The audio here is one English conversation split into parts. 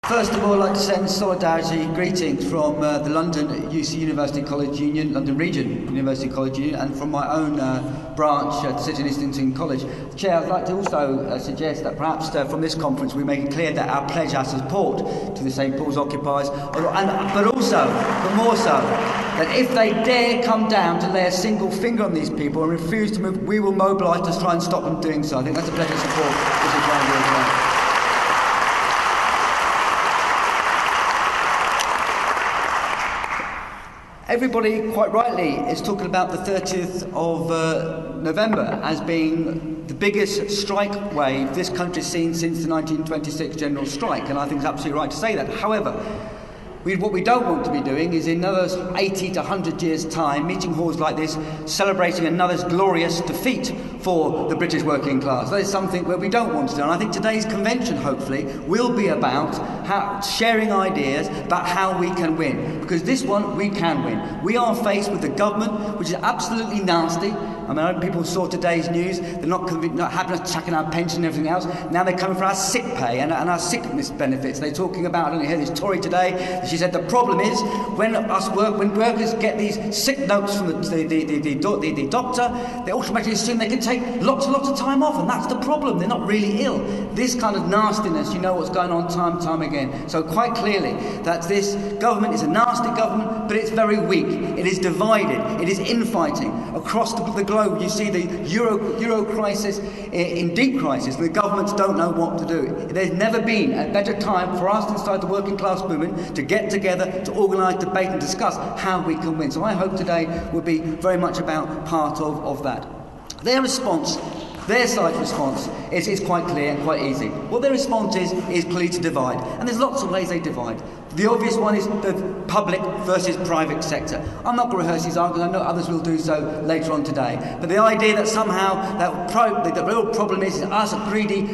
First of all, I'd like to send solidarity greetings from the London UC University College Union, London Region University College Union, and from my own branch at City and Islington College. Chair, I'd like to also suggest that perhaps from this conference we make it clear that our pledge our support to the St Paul's occupiers, but more so, that if they dare come down to lay a single finger on these people and refuse to move, we will mobilise to try and stop them doing so. I think that's a pledge of support which we're trying to do as well. Everybody, quite rightly, is talking about the 30th of November as being the biggest strike wave this country's seen since the 1926 general strike, and I think it's absolutely right to say that. However, what we don't want to be doing is in another 80 to 100 years' time, meeting halls like this, celebrating another glorious defeat for the British working class. That is something where we don't want to do. And I think today's convention, hopefully, will be about sharing ideas about how we can win. Because this one, we can win. We are faced with a government which is absolutely nasty. I mean, I know people saw today's news. They're not happy us chucking our pension and everything else. Now they're coming for our sick pay and our sickness benefits. They're talking about, I don't know, hear this Tory today. She said the problem is when workers get these sick notes from the doctor, they automatically assume they can take lots and lots of time off, and that's the problem. They're not really ill. This kind of nastiness, you know what's going on time and time again. So quite clearly that this government is a nasty government, but it's very weak. It is divided. It is infighting across the globe. You see the euro crisis in deep crisis. The governments don't know what to do. There's never been a better time for us inside the working class movement to get together, to organise debate and discuss how we can win. So I hope today will be very much about part of that. Their side's response is quite clear and quite easy. What their response is clearly to divide. And there's lots of ways they divide. The obvious one is the public versus private sector. I'm not going to rehearse these arguments, I know others will do so later on today. But the idea that somehow the real problem is us greedy,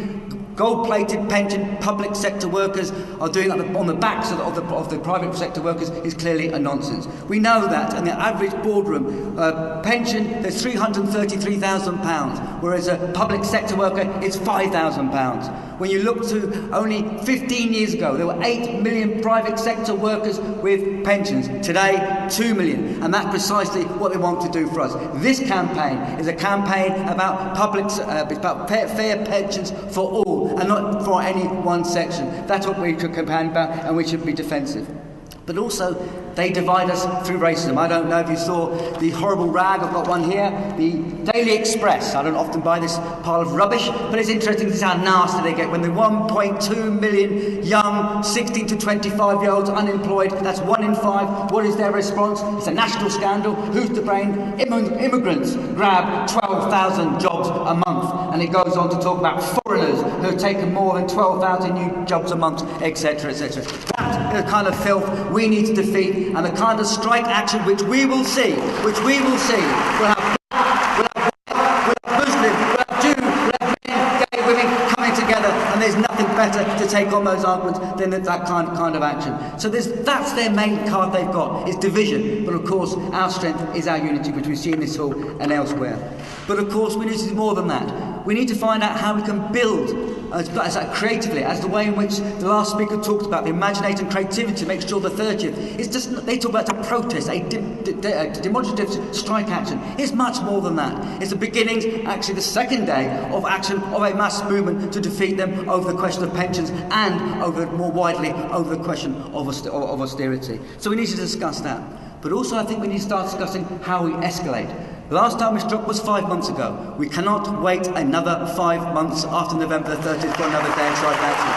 gold-plated pension public sector workers are doing that on the backs of the private sector workers is clearly a nonsense. We know that, and the average boardroom pension is £333,000, whereas a public sector worker is £5,000. When you look to only 15 years ago, there were 8 million private sector workers with pensions. Today, 2 million, and that's precisely what they want to do for us. This campaign is a campaign about about fair pensions for all, and not for any one section. That's what we should campaign about, and we should be defensive. But also, they divide us through racism. I don't know if you saw the horrible rag, I've got one here, the Daily Express. I don't often buy this pile of rubbish, but it's interesting to see how nasty they get when the 1.2 million young 16 to 25-year-olds unemployed, that's 1 in 5. What is their response? It's a national scandal. Who's to blame? Immigrants grab 12,000 jobs a month. And it goes on to talk about foreigners who have taken more than 12,000 new jobs a month, etc., etc. That is the kind of filth we need to defeat, and the kind of strike action which we will see, will have Muslims, will have Jews, will have men, gay women coming together, and there's nothing better to take on those arguments than that kind of action. So that's their main card they've got, is division. But of course, our strength is our unity, which we see in this hall and elsewhere. But of course, we need to do more than that. We need to find out how we can build creatively, as the way in which the last speaker talked about, the imagination and creativity to make sure the 30th. It's just, they talk about a protest, a demonstrative strike action. It's much more than that. It's the beginning, actually the second day of action of a mass movement to defeat them over the question of pensions and more widely over the question of austerity. So we need to discuss that. But also I think we need to start discussing how we escalate. The last time we struck was 5 months ago. We cannot wait another 5 months after November the 30th for another day of strike action.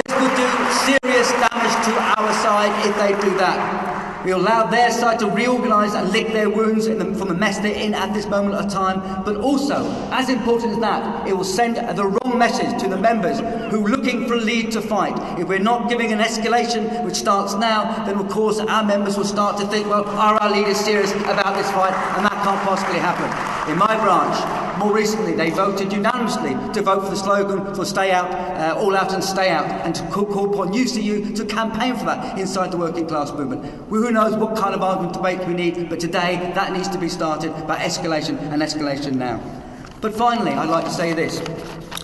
This will do serious damage to our side if they do that. We allow their side to reorganise and lick their wounds from the mess they're in at this moment of time. But also, as important as that, it will send the wrong message to the members who are looking for a lead to fight. If we're not giving an escalation, which starts now, then of course our members will start to think, well, are our leaders serious about this fight? And that can't possibly happen. In my branch, more recently, they voted unanimously to vote for the slogan for stay out, all out and stay out, and to call upon UCU to campaign for that inside the working class movement. Who knows what kind of argument debate we need, but today that needs to be started by escalation, and escalation now. But finally, I'd like to say this.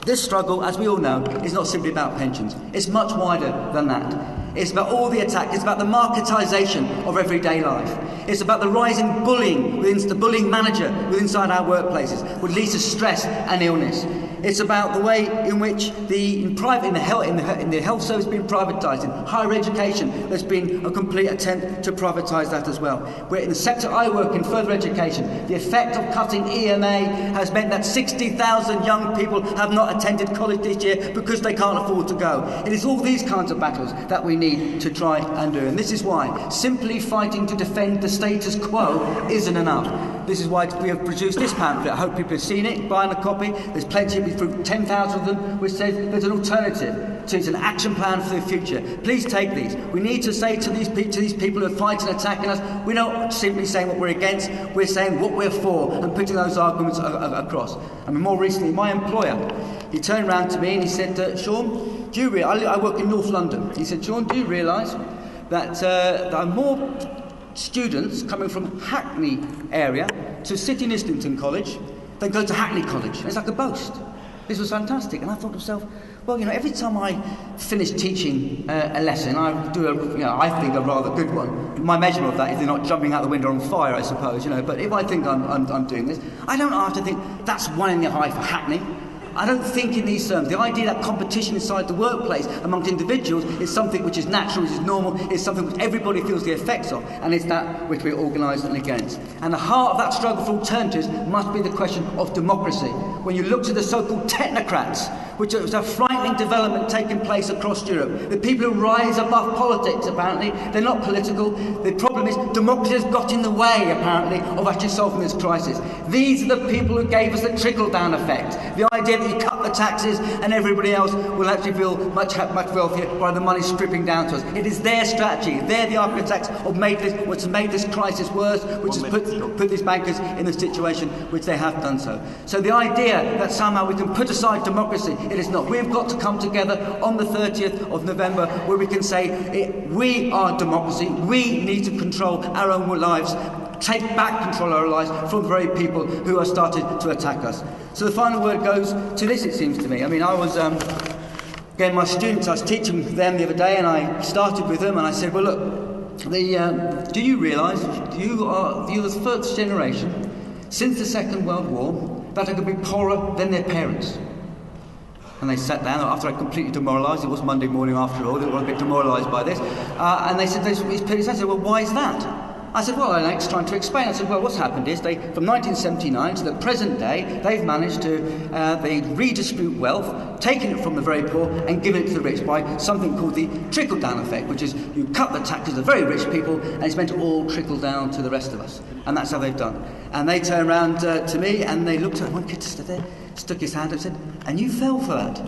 This struggle, as we all know, is not simply about pensions. It's much wider than that. It's about all the attack. It's about the marketisation of everyday life. It's about the rising bullying, the bullying manager inside our workplaces, which leads to stress and illness. It's about the way in which the health service has been privatised. In higher education, there's been a complete attempt to privatise that as well. Where in the sector I work in, further education, the effect of cutting EMA has meant that 60,000 young people have not attended college this year because they can't afford to go. It is all these kinds of battles that we need to try and do. And this is why simply fighting to defend the status quo isn't enough. This is why we have produced this pamphlet. I hope people have seen it, buying a copy. There's plenty of through 10,000 of them, which says there's an alternative. So it's an action plan for the future. Please take these. We need to say to these people who are fighting and attacking us, we're not simply saying what we're against, we're saying what we're for and putting those arguments across. I mean, more recently, my employer, he turned around to me and he said, Sean, do you realise, I work in North London. He said, Sean, do you realise that there are more students coming from Hackney area to City and Islington College than go to Hackney College? And it's like a boast. This was fantastic, and I thought to myself, well, you know, every time I finish teaching a lesson, I do I think a rather good one. My measurement of that is they're not jumping out the window on fire, I suppose, you know. But if I think I'm doing this, I don't have to think that's one in the eye for Hackney. I don't think in these terms. The idea that competition inside the workplace amongst individuals is something which is natural, which is normal, is something which everybody feels the effects of, and it's that which we're organising against. And the heart of that struggle for alternatives must be the question of democracy. When you look to the so-called technocrats, which is a frightening development taking place across Europe, the people who rise above politics, apparently, they're not political. The problem is democracy has got in the way, apparently, of actually solving this crisis. These are the people who gave us the trickle-down effect. The idea that you cut the taxes and everybody else will actually feel much wealthier by the money stripping down to us. It is their strategy. They're the architects of what's made this crisis worse, which has put these bankers in the situation which they have done so. So the idea that somehow we can put aside democracy, it is not. We've got to come together on the 30th of November where we can say we are democracy, we need to control our own lives, take back control of our lives from the very people who have started to attack us. So the final word goes to this, it seems to me. I mean, I was, again, my students, I was teaching them the other day and I started with them and I said, well, look, do you realise you are the first generation since the Second World War that are going to be poorer than their parents? And they sat down after I completely demoralised. It was Monday morning after all. They were a bit demoralised by this. And they said, I said, well, why is that? I said, well, I'm trying to explain. I said, well, what's happened is from 1979 to the present day, they've managed to they redistribute wealth, taking it from the very poor and giving it to the rich by something called the trickle-down effect, which is you cut the taxes of the very rich people and it's meant to all trickle down to the rest of us. And that's how they've done. And they turned around to me and they looked at one kid stood there, stuck his hand up and said, and you fell for that?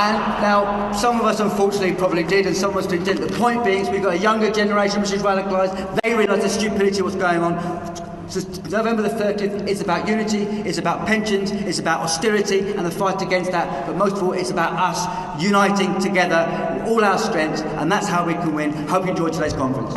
And now, some of us unfortunately probably did, and some of us didn't. The point being is we've got a younger generation which is radicalised. They realise the stupidity of what's going on. So November the 30th is about unity, it's about pensions, it's about austerity and the fight against that. But most of all, it's about us uniting together all our strengths, and that's how we can win. Hope you enjoyed today's conference.